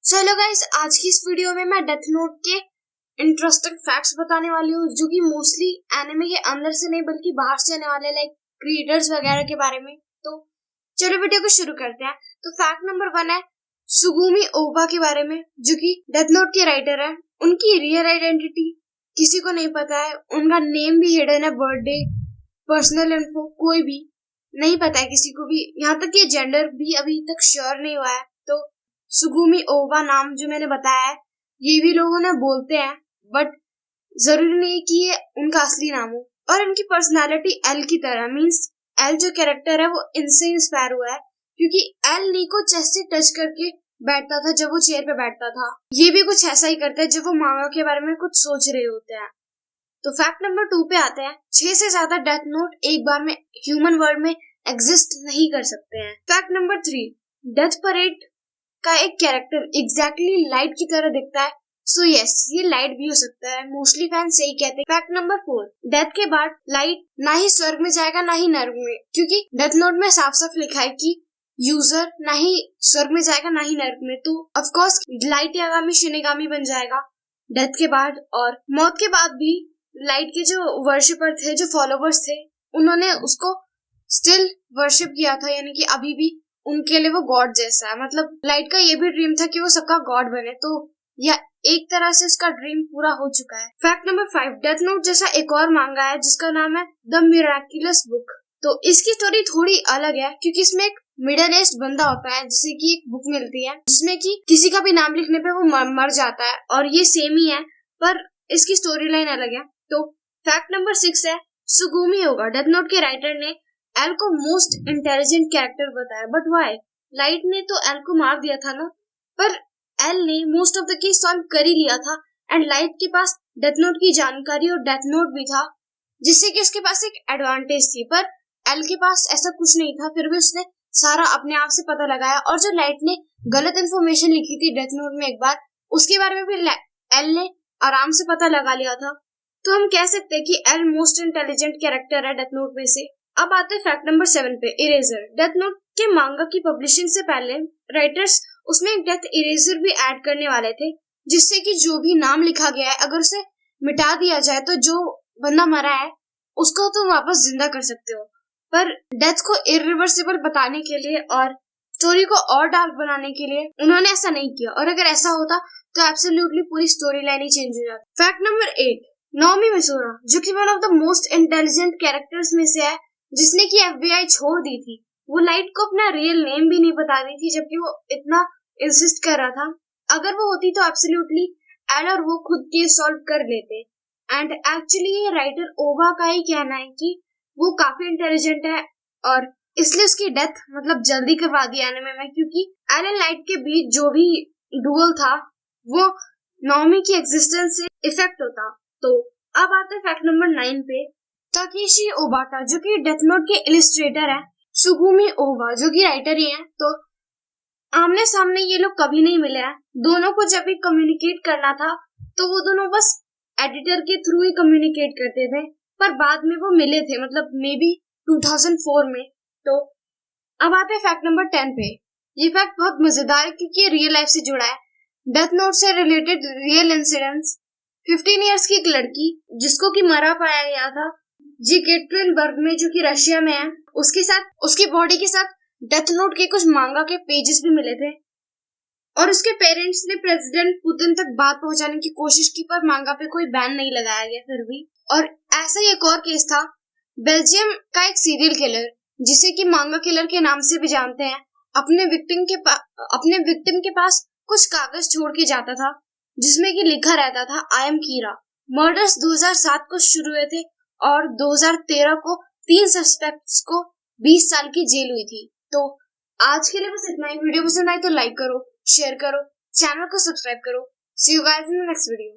चलो गाइस, आज की इस वीडियो में मैं डेथ नोट के इंटरेस्टिंग फैक्ट्स बताने वाली हूँ, जो कि मोस्टली एनिमे के अंदर से नहीं बल्कि बाहर से आने वाले लाइक क्रिएटर्स वगैरह के बारे में। तो चलो वीडियो को शुरू करते हैं। तो फैक्ट नंबर 1 है सुगुमी ओबा के बारे में, जो कि डेथ नोट के राइटर है। उनकी रियल आइडेंटिटी किसी को नहीं पता है, उनका नेम भी हिडन है, बर्थडे, पर्सनल इन्फो कोई भी नहीं पता है किसी को भी, यहाँ तक कि जेंडर भी अभी तक श्योर नहीं हुआ है। तो सुगुमी ओबा नाम जो मैंने बताया है, ये भी लोगों ने बोलते हैं, बट जरूरी नहीं कि ये उनका असली नाम हो। और इनकी पर्सनालिटी एल की तरह, मींस एल जो कैरेक्टर है वो इनसे इंस्पायर हुआ है, क्योंकि एल नीको चेस्ट से टच करके बैठता था जब वो चेयर पे बैठता था। ये भी कुछ ऐसा ही करता है जब वो मांगा के बारे में कुछ सोच रहे होते हैं। तो फैक्ट नंबर 2 पे आते हैं। 6 से ज्यादा डेथ नोट एक बार में ह्यूमन वर्ल्ड में एग्जिस्ट नहीं कर सकते हैं। फैक्ट नंबर 3, डेथ परेड का एक कैरेक्टर एग्जैक्टली लाइट की तरह दिखता है। सो यस, ये लाइट भी हो सकता है, मोस्टली फैंस यही कहते हैं। फैक्ट नंबर 4, डेथ के बाद लाइट ना ही स्वर्ग में जाएगा ना ही नर्क में, क्योंकि डेथ नोट में साफ साफ लिखा है कि यूजर ना ही स्वर्ग में जाएगा ना ही नर्क में। तो of course light Yagami shinigami बन जाएगा डेथ के बाद। और मौत के बाद भी लाइट के जो वर्शिपर थे, जो फॉलोवर्स थे, उन्होंने उसको स्टिल वर्शिप किया था, यानी कि अभी भी उनके लिए वो गॉड जैसा है। मतलब लाइट का ये भी ड्रीम था कि वो सबका गॉड बने, तो या एक तरह से उसका ड्रीम पूरा हो चुका है। फैक्ट नंबर 5, डेथ नोट जैसा एक और मांगा है जिसका नाम है द मिराक्युलस बुक। तो इसकी स्टोरी थोड़ी अलग है, क्योंकि इसमें एक मिडिल एज्ड बंदा होता है जिसे की एक बुक मिलती है जिसमें कि किसी का भी नाम लिखने पे वो मर जाता है, और ये सेम ही है पर इसकी स्टोरी लाइन अलग है। तो फैक्ट नंबर 6 है सुगुमी ओबा, डेथ नोट के राइटर ने एल को मोस्ट इंटेलिजेंट कैरेक्टर बताया। But why? लाइट ने तो एल को मार दिया था ना, पर एल ने most of the case solve कर ही लिया था, एंड लाइट के पास डेथ नोट की जानकारी और डेथ नोट भी था, जिससे कि उसके पास एक एडवांटेज थी। पर एल के पास ऐसा कुछ नहीं था, फिर भी उसने सारा अपने आप से पता लगाया। और जो लाइट ने गलत इन्फॉर्मेशन लिखी थी डेथ नोट में एक बार, उसके बारे में भी एल ने आराम से पता लगा लिया था। तो हम कह सकते हैं कि एल मोस्ट इंटेलिजेंट कैरेक्टर है डेथ नोट में से। अब आते हैं फैक्ट नंबर 7 पे, इरेजर। डेथ नोट के मांगा की पब्लिशिंग से पहले राइटर्स उसमें एक डेथ इरेजर भी ऐड करने वाले थे, जिससे कि जो भी नाम लिखा गया है अगर उसे मिटा दिया जाए तो जो बंदा मरा है उसको तुम वापस जिंदा कर सकते हो। पर डेथ को इरिवर्सिबल बताने के लिए और स्टोरी को और डार्क बनाने के लिए उन्होंने ऐसा नहीं किया, और अगर ऐसा होता तो एब्सोल्युटली पूरी स्टोरी लाइन ही चेंज हो जाती। फैक्ट नंबर 8, नाओमी मिसोरा, जो कि one of the most intelligent characters में से है, जिसने की एफबीआई छोड़ दी थी। वो लाइट को अपना रियल नेम भी नहीं बता रही थी, जबकि वो इतना इंसिस्ट कर रहा था। अगर वो होती तो एब्सोल्युटली एल और वो खुद केस सॉल्व कर लेते। एंड एक्चुअली ये राइटर ओबा का ही कहना है कि वो काफी इंटेलिजेंट है, और इसलिए उसकी डेथ मतलब जल्दी करवा दी एनिमे में, क्योंकि एल एंड लाइट के बीच जो भी डुअल था वो नाओमी की एग्जिस्टेंस से इफेक्ट होता। तो अब आते हैं फैक्ट नंबर 9 पे, ताकेशी ओबाटा, जो कि डेथ नोट के इलिस्ट्रेटर है, सुगुमी ओबा जो कि राइटर ही है। तो आमने सामने ये लोग कभी नहीं मिले हैं। दोनों को जब भी कम्युनिकेट करना था तो वो दोनों बस एडिटर के थ्रू ही कम्युनिकेट करते थे, पर बाद में वो मिले थे, मतलब मे बी 2004 में। तो अब आते हैं फैक्ट नंबर 10 पे। ये फैक्ट बहुत मजेदार है क्योंकि ये रियल लाइफ से जुड़ा है। डेथ नोट से रिलेटेड रियल इंसिडेंट्स। 15 इयर्स की एक लड़की जिसको कि मरा पाया गया था जेकेट्रिनबर्ग में, जो कि रशिया में है, उसके साथ उसकी बॉडी के साथ डेथ नोट के कुछ मांगा के पेजेस भी मिले थे, और उसके पेरेंट्स ने प्रेसिडेंट पुतिन तक बात पहुंचाने की कोशिश की, पर मांगा पे कोई बैन नहीं लगाया गया फिर भी। और ऐसा ही एक और केस था, बेल्जियम का एक सीरियल किलर, जिसे कि मांगा किलर के नाम से भी जानते हैं, अपने विक्टिम के पास कुछ कागज छोड़ के जाता था जिसमें कि लिखा रहता था आई एम कीरा। मर्डर्स 2007 को शुरू हुए थे और 2013 को 3 सस्पेक्ट्स को 20 साल की जेल हुई थी। तो आज के लिए बस इतना ही। वीडियो पसंद आई तो लाइक करो, शेयर करो, चैनल को सब्सक्राइब करो। See you guys in the next video.